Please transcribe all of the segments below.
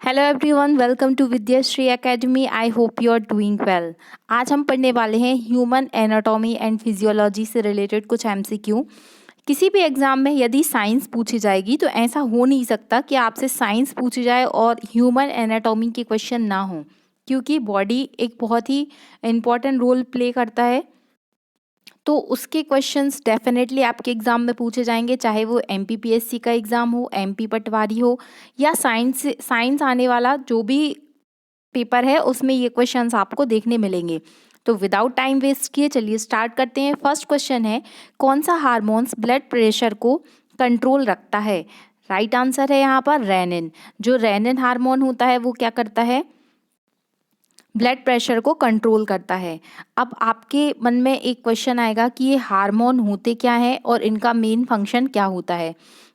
Hello everyone, welcome to Vidyashree academy. I hope you are doing well. आज हम पढ़ने वाले हैं ह्यूमन एनाटॉमी एंड फिजियोलॉजी से रिलेटेड कुछ एमसीक्यू। किसी भी एग्जाम में यदि साइंस पूछी जाएगी तो ऐसा हो नहीं सकता कि आपसे साइंस पूछी जाए और ह्यूमन एनाटॉमी के क्वेश्चन ना हो, क्योंकि बॉडी एक बहुत ही इम्पॉर्टेंट रोल प्ले करता है। तो उसके क्वेश्चंस डेफिनेटली आपके एग्ज़ाम में पूछे जाएंगे, चाहे वो एमपीपीएससी का एग्ज़ाम हो, एमपी पटवारी हो, या साइंस आने वाला जो भी पेपर है उसमें ये क्वेश्चंस आपको देखने मिलेंगे। तो विदाउट टाइम वेस्ट किए चलिए स्टार्ट करते हैं। फर्स्ट क्वेश्चन है, कौन सा हार्मोन्स ब्लड प्रेशर को कंट्रोल रखता है? राइट आंसर है यहाँ पर रेनिन। जो रेनिन हार्मोन होता है वो क्या करता है? ब्लड प्रेशर को कंट्रोल करता है। अब आपके मन में एक क्वेश्चन आएगा कि ये हार्मोन होते क्या हैं और इनका मेन फंक्शन क्या होता है।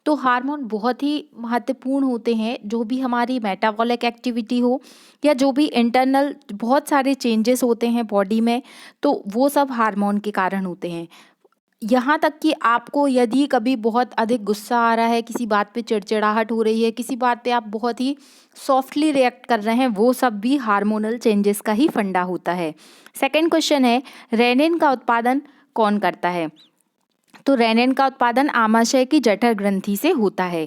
तो हार्मोन बहुत ही महत्वपूर्ण होते हैं, जो भी हमारी मेटाबॉलिक एक्टिविटी हो या जो भी इंटरनल बहुत सारे चेंजेस होते हैं बॉडी में, तो वो सब हार्मोन के कारण होते हैं। यहाँ तक कि आपको यदि कभी बहुत अधिक गुस्सा आ रहा है, किसी बात पे चिड़चिड़ाहट हो रही है, किसी बात पे आप बहुत ही सॉफ्टली रिएक्ट कर रहे हैं, वो सब भी हार्मोनल चेंजेस का ही फंडा होता है। सेकंड क्वेश्चन है, रेनिन का उत्पादन कौन करता है? तो रेनिन का उत्पादन आमाशय की जठर ग्रंथि से होता है।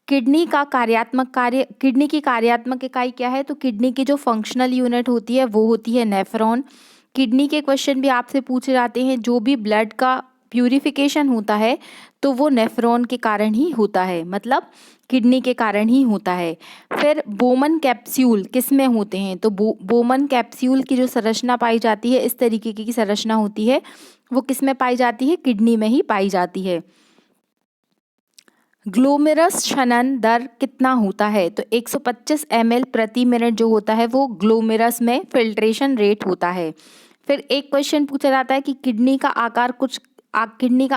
किडनी की कार्यात्मक इकाई क्या है? तो किडनी की जो फंक्शनल यूनिट होती है वो होती है नेफ्रॉन। किडनी के क्वेश्चन भी आपसे पूछे जाते हैं। जो भी ब्लड का प्यूरिफिकेशन होता है तो वो नेफ्रॉन के कारण ही होता है, मतलब किडनी के कारण ही होता है। फिर बोमन कैप्सूल किस में होते हैं? तो बोमन कैप्सूल की जो संरचना पाई जाती है, इस तरीके की संरचना होती है, वो किस में पाई जाती है? किडनी में ही पाई जाती है। ग्लोमेरस क्षनन दर कितना होता है? तो 125 ml प्रति मिनट जो होता है वो ग्लोमेरस में फिल्ट्रेशन रेट होता है। फिर एक क्वेश्चन पूछा जाता है कि किडनी का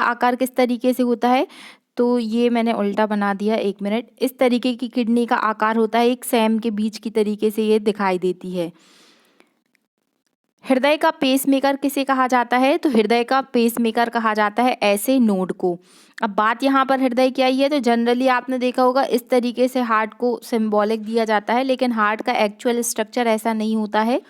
आकार किस तरीके से होता है? तो ये मैंने उल्टा बना दिया, एक मिनट। इस तरीके की किडनी का आकार होता है, एक सैम के बीच की तरीके से ये दिखाई देती है। हृदय का पेसमेकर किसे कहा जाता है? तो हृदय का पेसमेकर कहा जाता है ऐसे नोड को। अब बात यहाँ पर हृदय की आई है, तो जनरली आपने देखा होगा इस तरीके से हार्ट को सिंबॉलिक दिया जाता है, लेकिन हार्ट का एक्चुअल स्ट्रक्चर ऐसा नहीं होता है।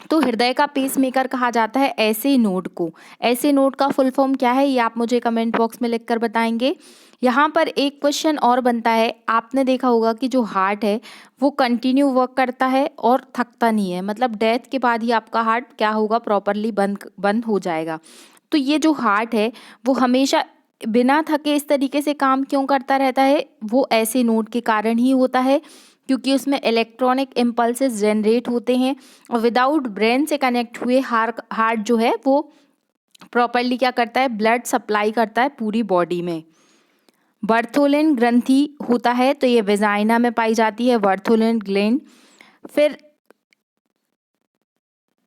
तो हृदय का पेसमेकर कहा जाता है ऐसे नोड को। ऐसे नोड का फुल फॉर्म क्या है, ये आप मुझे कमेंट बॉक्स में लिखकर बताएंगे। यहाँ पर एक क्वेश्चन और बनता है, आपने देखा होगा कि जो हार्ट है वो कंटिन्यू वर्क करता है और थकता नहीं है, मतलब डेथ के बाद ही आपका हार्ट क्या होगा? प्रॉपरली बंद हो जाएगा। तो ये जो हार्ट है वो हमेशा बिना थके इस तरीके से काम क्यों करता रहता है? वो ऐसे नोड के कारण ही होता है, क्योंकि उसमें इलेक्ट्रॉनिक इम्पल्सेस जनरेट होते हैं और विदाउट ब्रेन से कनेक्ट हुए हार्ट जो है वो प्रॉपरली क्या करता है? ब्लड सप्लाई करता है पूरी बॉडी में। बर्थोलिन ग्रंथि होता है तो ये वेजाइना में पाई जाती है, बर्थोलिन ग्लैंड। फिर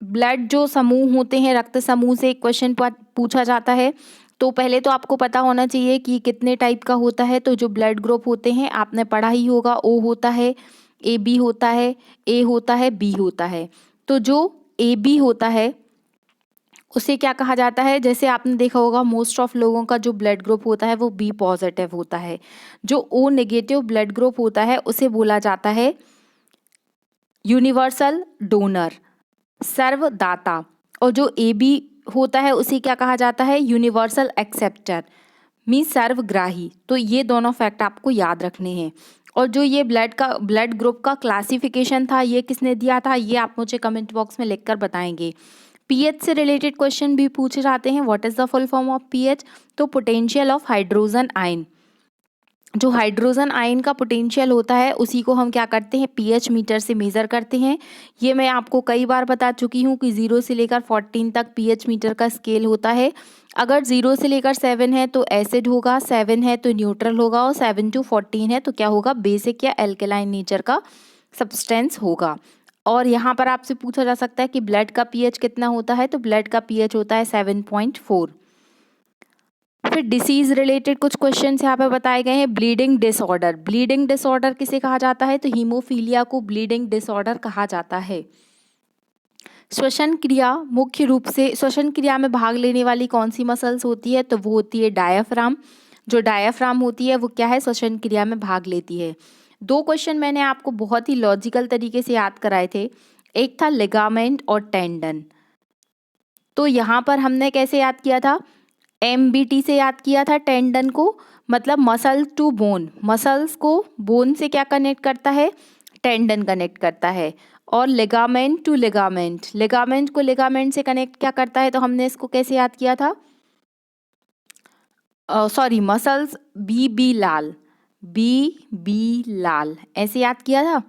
ब्लड जो समूह होते हैं, रक्त समूह से एक क्वेश्चन पूछा जाता है। तो पहले तो आपको पता होना चाहिए कि कितने टाइप का होता है। तो जो ब्लड ग्रुप होते हैं आपने पढ़ा ही होगा, ओ होता है, ए बी होता है, ए होता है, बी होता है। तो जो ए बी होता है उसे क्या कहा जाता है? जैसे आपने देखा होगा मोस्ट ऑफ लोगों का जो ब्लड ग्रुप होता है वो बी पॉजिटिव होता है। जो ओ नेगेटिव ब्लड ग्रुप होता है उसे बोला जाता है यूनिवर्सल डोनर, सर्वदाता। और जो ए बी होता है उसे क्या कहा जाता है? यूनिवर्सल एक्सेप्टर, मीन सर्वग्राही। तो ये दोनों फैक्ट आपको याद रखने हैं। और जो ये ब्लड ग्रुप का क्लासिफिकेशन था ये किसने दिया था? ये आप मुझे कमेंट बॉक्स में लिखकर बताएंगे। पीएच से रिलेटेड क्वेश्चन भी पूछे जाते हैं। What is the full form of pH? तो पोटेंशियल ऑफ हाइड्रोजन आयन। जो हाइड्रोजन आयन का पोटेंशियल होता है उसी को हम क्या करते हैं? पीएच मीटर से मेज़र करते हैं। ये मैं आपको कई बार बता चुकी हूँ कि 0 से लेकर 14 तक पीएच मीटर का स्केल होता है। अगर 0 से लेकर 7 है तो एसिड होगा, 7 है तो न्यूट्रल होगा, और 7 to 14 है तो क्या होगा? बेसिक या एल्केलाइन नेचर का सब्सटेंस होगा। और यहाँ पर आपसे पूछा जा सकता है कि ब्लड का पीएच कितना होता है? तो ब्लड का पीएच होता है 7.4। फिर डिसीज रिलेटेड कुछ क्वेश्चंस यहाँ पे बताए गए हैं। ब्लीडिंग डिसऑर्डर, ब्लीडिंग डिसऑर्डर किसे कहा जाता है? तो हीमोफीलिया को ब्लीडिंग डिसऑर्डर कहा जाता है। श्वसन क्रिया, मुख्य रूप से श्वसन क्रिया में भाग लेने वाली कौन सी मसल्स होती है? तो वो होती है डायाफ्राम। जो डायाफ्राम होती है वो क्या है? श्वसन क्रिया में भाग लेती है। 2 क्वेश्चन मैंने आपको बहुत ही लॉजिकल तरीके से याद कराए थे। एक था लिगामेंट और टेंडन। तो यहाँ पर हमने कैसे याद किया था? एमबीटी से याद किया था टेंडन को, मतलब मसल टू बोन, मसल्स को बोन से क्या कनेक्ट करता है? टेंडन कनेक्ट करता है। और लिगामेंट टू लिगामेंट, लिगामेंट को लिगामेंट से कनेक्ट क्या करता है? तो हमने इसको कैसे याद किया था? सॉरी, मसल्स बी बी लाल, बी बी लाल ऐसे याद किया था।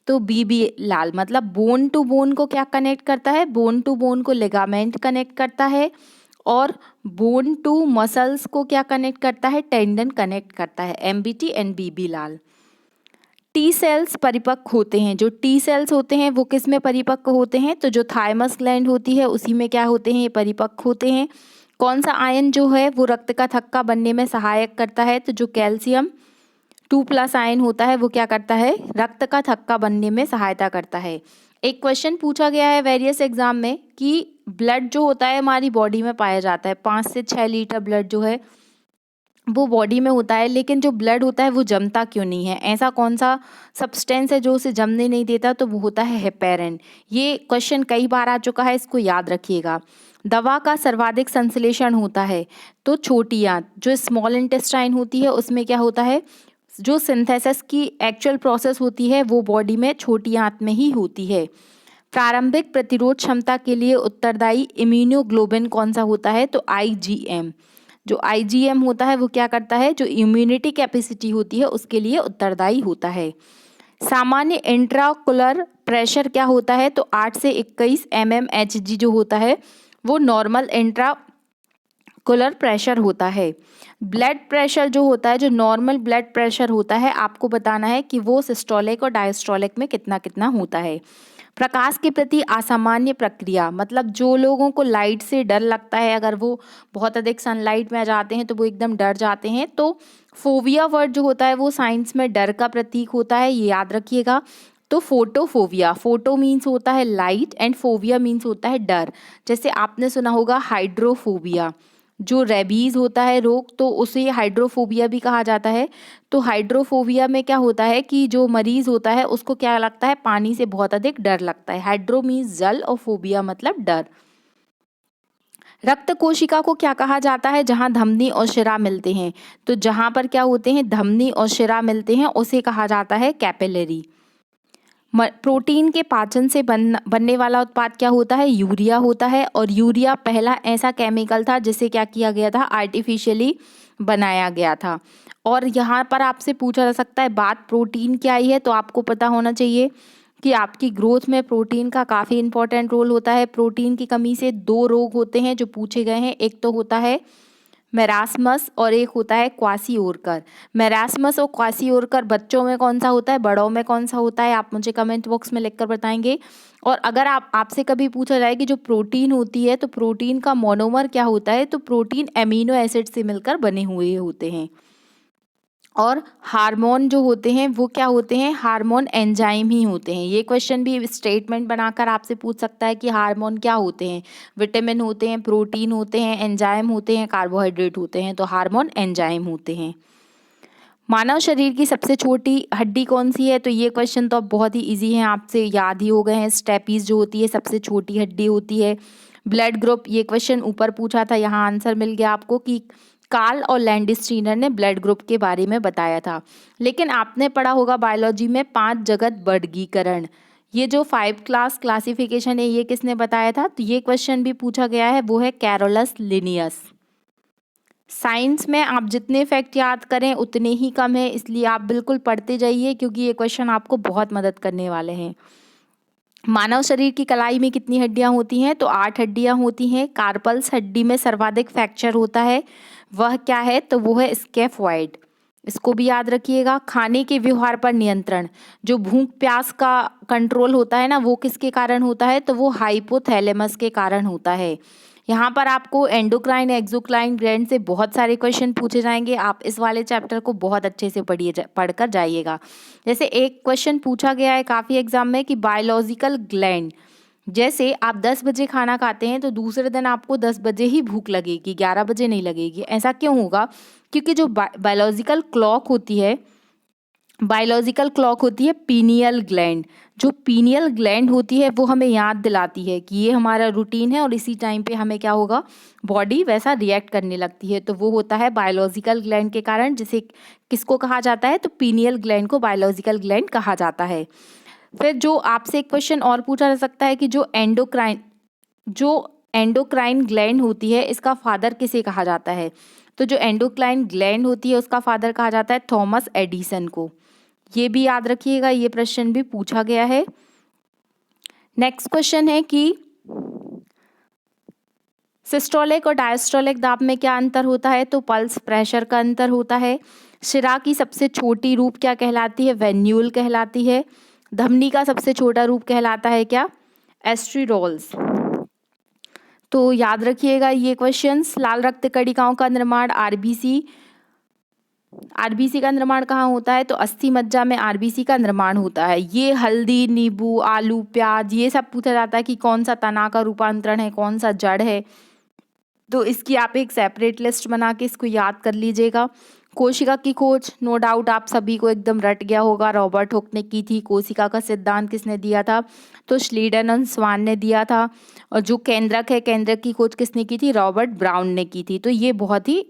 तो बी बी लाल मतलब बोन टू बोन को क्या कनेक्ट करता है? बोन टू बोन को लिगामेंट कनेक्ट करता है। और बोन टू मसल्स को क्या कनेक्ट करता है? टेंडन कनेक्ट करता है। एमबीटी एंड बीबी लाल। टी सेल्स परिपक्व होते हैं। जो टी सेल्स होते हैं वो किस में परिपक्व होते हैं? तो जो थाइमस ग्लैंड होती है उसी में क्या होते हैं? ये परिपक्व होते हैं। कौन सा आयन जो है वो रक्त का थक्का बनने में सहायक करता है? तो जो कैल्शियम 2+ आयन होता है वो क्या करता है? रक्त का थक्का बनने में सहायता करता है। एक क्वेश्चन पूछा गया है वेरियस एग्जाम में कि ब्लड जो होता है हमारी बॉडी में पाया जाता है, 5 से 6 लीटर ब्लड जो है वो बॉडी में होता है, लेकिन जो ब्लड होता है वो जमता क्यों नहीं है? ऐसा कौन सा सब्सटेंस है जो उसे जमने नहीं देता? तो वो होता है हेपेरिन। ये क्वेश्चन कई बार आ चुका है, इसको याद रखिएगा। दवा का सर्वाधिक संश्लेषण होता है तो छोटी आंत, जो स्मॉल इंटेस्टाइन होती है उसमें क्या होता है? जो सिंथेसिस की एक्चुअल प्रोसेस होती है वो बॉडी में छोटी आंत में ही होती है। प्रारंभिक प्रतिरोध क्षमता के लिए उत्तरदायी इम्यूनोग्लोबिन कौन सा होता है? तो आईजीएम। जो आईजीएम होता है वो क्या करता है? जो इम्यूनिटी कैपेसिटी होती है उसके लिए उत्तरदायी होता है। सामान्य इंट्राओकुलर प्रेशर क्या होता है? तो 8 से 21 mmHg जो होता है वो नॉर्मल इंट्राकुलर प्रेशर होता है। ब्लड प्रेशर जो होता है, जो नॉर्मल ब्लड प्रेशर होता है, आपको बताना है कि वो सिस्टोलिक और डायस्टोलिक में कितना कितना होता है। प्रकाश के प्रति असामान्य प्रक्रिया, मतलब जो लोगों को लाइट से डर लगता है, अगर वो बहुत अधिक सनलाइट में आ जाते हैं तो वो एकदम डर जाते हैं। तो फोबिया वर्ड जो होता है वो साइंस में डर का प्रतीक होता है, ये याद रखिएगा। तो फोटोफोबिया, फोटो मीन्स होता है लाइट एंड फोबिया मीन्स होता है डर। जैसे आपने सुना होगा हाइड्रोफोबिया, जो रेबीज होता है रोग, तो उसे हाइड्रोफोबिया भी कहा जाता है। तो हाइड्रोफोबिया में क्या होता है कि जो मरीज होता है उसको क्या लगता है? पानी से बहुत अधिक डर लगता है। हाइड्रो मीन्स जल और फोबिया मतलब डर। रक्त कोशिका को क्या कहा जाता है? जहाँ धमनी और शिरा मिलते हैं, तो जहाँ पर क्या होते हैं? धमनी और शिरा मिलते हैं, उसे कहा जाता है कैपिलरी। प्रोटीन के पाचन से बनने वाला उत्पाद क्या होता है? यूरिया होता है। और यूरिया पहला ऐसा केमिकल था जिसे क्या किया गया था? आर्टिफिशियली बनाया गया था। और यहाँ पर आपसे पूछा जा सकता है बात प्रोटीन की आई है तो आपको पता होना चाहिए कि आपकी ग्रोथ में प्रोटीन का काफ़ी इंपॉर्टेंट रोल होता है। प्रोटीन की कमी से 2 रोग होते हैं जो पूछे गए हैं, एक तो होता है मेरास्मस और एक होता है क्वासिओरकर। मेरास्मस और क्वासिओरकर बच्चों में कौन सा होता है, बड़ों में कौन सा होता है? आप मुझे कमेंट बॉक्स में लिखकर बताएंगे। और अगर आपसे कभी पूछा जाए कि जो प्रोटीन होती है तो प्रोटीन का मोनोमर क्या होता है, तो प्रोटीन एमिनो एसिड से मिलकर बने हुए होते हैं। और हार्मोन जो होते हैं वो क्या होते हैं? हार्मोन एंजाइम ही होते हैं। ये क्वेश्चन भी स्टेटमेंट बनाकर आपसे पूछ सकता है कि हार्मोन क्या होते हैं? विटामिन होते हैं, प्रोटीन होते हैं, एंजाइम होते हैं, कार्बोहाइड्रेट होते हैं। तो हार्मोन एंजाइम होते हैं। मानव शरीर की सबसे छोटी हड्डी कौन सी है? तो ये क्वेश्चन तो अब बहुत ही इजी है, आपसे याद ही हो गए हैं। स्टेपीज जो होती है सबसे छोटी हड्डी होती है। ब्लड ग्रुप, ये क्वेश्चन ऊपर पूछा था, यहाँ आंसर मिल गया आपको कि कार्ल और लैंडस्टीनर ने ब्लड ग्रुप के बारे में बताया था। लेकिन आपने पढ़ा होगा बायोलॉजी में 5 जगत वर्गीकरण, ये जो 5 क्लास क्लासिफिकेशन है ये किसने बताया था? तो ये क्वेश्चन भी पूछा गया है, वो है कैरोलस लिनियस। साइंस में आप जितने फैक्ट याद करें उतने ही कम है, इसलिए आप बिल्कुल पढ़ते जाइए क्योंकि ये क्वेश्चन आपको बहुत मदद करने वाले हैं। मानव शरीर की कलाई में कितनी हड्डियां होती हैं? तो 8 हड्डियां होती हैं। कार्पल्स हड्डी में सर्वाधिक फ्रैक्चर होता है, वह क्या है? तो वो है स्कैफोइड। इसको भी याद रखिएगा। खाने के व्यवहार पर नियंत्रण, जो भूख प्यास का कंट्रोल होता है ना, वो किसके कारण होता है? तो वो हाइपोथैलेमस के कारण होता है। यहाँ पर आपको एंडोक्राइन एक्सोक्राइन ग्लैंड से बहुत सारे क्वेश्चन पूछे जाएंगे। आप इस वाले चैप्टर को बहुत अच्छे से पढ़कर जाइएगा। जैसे एक क्वेश्चन पूछा गया है काफ़ी एग्जाम में कि बायोलॉजिकल ग्लैंड, जैसे आप 10 बजे खाना खाते हैं तो दूसरे दिन आपको 10 बजे ही भूख लगेगी, 11 बजे नहीं लगेगी। ऐसा क्यों होगा? क्योंकि जो बायोलॉजिकल क्लॉक होती है बायोलॉजिकल क्लॉक होती है पीनियल ग्लैंड। जो पीनियल ग्लैंड होती है वो हमें याद दिलाती है कि ये हमारा रूटीन है और इसी टाइम पे हमें क्या होगा, बॉडी वैसा रिएक्ट करने लगती है। तो वो होता है बायोलॉजिकल ग्लैंड के कारण, जिसे किसको कहा जाता है, तो पीनियल ग्लैंड को बायोलॉजिकल ग्लैंड कहा जाता है। फिर जो आपसे एक क्वेश्चन और पूछा जा सकता है कि जो एंडोक्राइन ग्लैंड होती है इसका फादर किसे कहा जाता है। तो जो एंडोक्राइन ग्लैंड होती है उसका फादर कहा जाता है थॉमस एडिसन को। ये भी याद रखिएगा, ये प्रश्न भी पूछा गया है। नेक्स्ट क्वेश्चन है कि सिस्टोलिक और डायस्टोलिक दाब में क्या अंतर होता है, तो पल्स प्रेशर का अंतर होता है। शिरा की सबसे छोटी रूप क्या कहलाती है, वेन्यूल कहलाती है। धमनी का सबसे छोटा रूप कहलाता है क्या, एस्ट्रीरोल्स। तो याद रखिएगा ये क्वेश्चंस। लाल रक्त कणिकाओं का निर्माण आरबीसी का निर्माण कहाँ होता है, तो अस्थि मज्जा में आरबीसी का निर्माण होता है। ये हल्दी, नींबू, आलू, प्याज ये सब पूछा जाता है कि कौन सा तना का रूपांतरण है, कौन सा जड़ है। तो इसकी आप एक सेपरेट लिस्ट बना के इसको याद कर लीजिएगा। कोशिका की खोज नो डाउट आप सभी को एकदम रट गया होगा, रॉबर्ट हुक ने की थी। कोशिका का सिद्धांत किसने दिया था, तो श्लीडन और स्वान ने दिया था। और जो केंद्रक है, केंद्रक की खोज किसने की थी, रॉबर्ट ब्राउन ने की थी। तो ये बहुत ही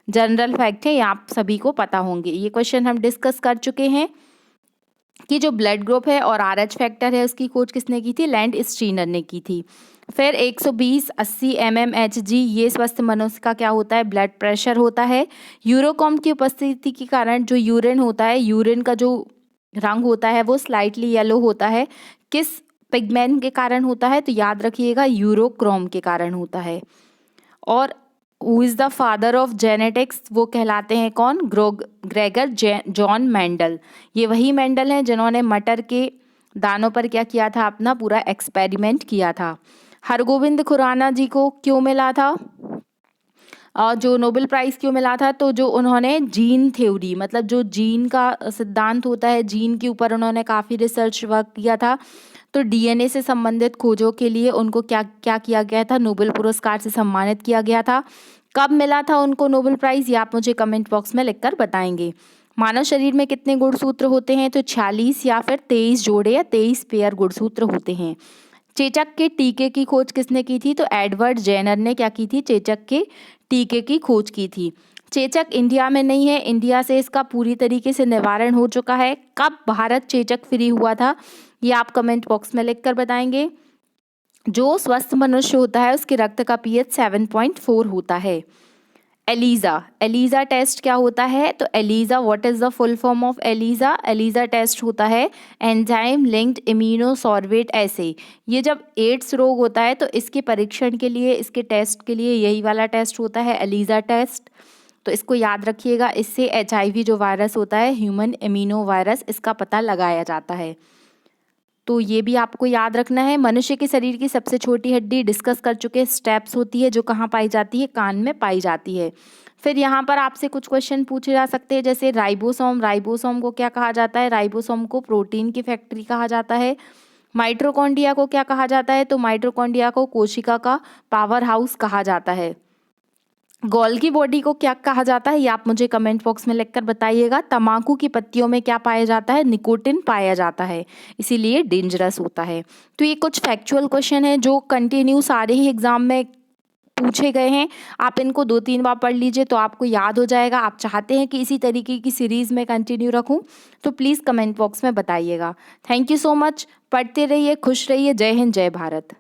जनरल फैक्ट है, ये आप सभी को पता होंगे। ये क्वेश्चन हम डिस्कस कर चुके हैं कि जो ब्लड ग्रुप है और आरएच फैक्टर है उसकी खोज किसने की थी, लैंड स्टीनर ने की थी। फिर 120/80 mmHg ये स्वस्थ मनुष्य का क्या होता है, ब्लड प्रेशर होता है। यूरोकॉम की उपस्थिति के कारण जो यूरिन होता है, यूरिन का जो रंग होता है वो स्लाइटली येलो होता है, किस पिगमेंट के कारण होता है, तो याद रखिएगा यूरोक्रोम के कारण होता है। और who is the father of genetics, वो कहलाते हैं कौन, ग्रेगर जॉन मेंडल। ये वही मेंडल हैं जिन्होंने मटर के दानों पर क्या किया था, अपना पूरा एक्सपेरिमेंट किया था। हरगोविंद खुराना जी को क्यों मिला था, और जो नोबेल प्राइज़ क्यों मिला था, तो जो उन्होंने जीन थ्योरी, मतलब जो जीन का सिद्धांत होता है, जीन के ऊपर उन्होंने काफ़ी रिसर्च वर्क किया था। तो डीएनए से संबंधित खोजों के लिए उनको क्या क्या किया गया था, नोबेल पुरस्कार से सम्मानित किया गया था। कब मिला था उनको नोबेल प्राइज़, ये आप मुझे कमेंट बॉक्स में लिखकर बताएंगे। मानव शरीर में कितने गुणसूत्र होते हैं, तो 46 या फिर 23 जोड़े या 23 पेयर गुणसूत्र होते हैं। चेचक के टीके की खोज किसने की थी, तो एडवर्ड जेनर ने क्या की थी, चेचक के टीके की खोज की थी। चेचक इंडिया में नहीं है, इंडिया से इसका पूरी तरीके से निवारण हो चुका है। कब भारत चेचक फ्री हुआ था, ये आप कमेंट बॉक्स में लिखकर बताएंगे। जो स्वस्थ मनुष्य होता है उसके रक्त का पीएच 7.4 होता है। एलिजा टेस्ट क्या होता है, तो ELISA what is the full form of ELISA test होता है एंजाइम लिंक्ड इम्यूनोसॉर्बेट एसे। ये जब एड्स रोग होता है तो इसके परीक्षण के लिए, इसके टेस्ट के लिए यही वाला टेस्ट होता है, एलिजा टेस्ट। तो इसको याद रखिएगा, इससे HIV जो वायरस होता है, ह्यूमन इम्यूनो वायरस, इसका पता लगाया जाता है। तो ये भी आपको याद रखना है। मनुष्य के शरीर की सबसे छोटी हड्डी डिस्कस कर चुके, स्टेप्स होती है जो कहाँ पाई जाती है, कान में पाई जाती है। फिर यहाँ पर आपसे कुछ क्वेश्चन पूछे जा सकते हैं, जैसे राइबोसोम को क्या कहा जाता है, राइबोसोम को प्रोटीन की फैक्ट्री कहा जाता है। माइटोकॉन्ड्रिया को क्या कहा जाता है, तो माइटोकॉन्ड्रिया को कोशिका का पावर हाउस कहा जाता है। गोल्गी बॉडी को क्या कहा जाता है, ये आप मुझे कमेंट बॉक्स में लिखकर बताइएगा। तंबाकू की पत्तियों में क्या पाया जाता है, निकोटिन पाया जाता है, इसीलिए डेंजरस होता है। तो ये कुछ फैक्चुअल क्वेश्चन है जो कंटिन्यू सारे ही एग्जाम में पूछे गए हैं। आप इनको 2-3 बार पढ़ लीजिए तो आपको याद हो जाएगा। आप चाहते हैं कि इसी तरीके की सीरीज़ में कंटिन्यू रखूं, तो प्लीज़ कमेंट बॉक्स में बताइएगा। Thank you so much. पढ़ते रहिए, खुश रहिए। जय हिंद, जय भारत।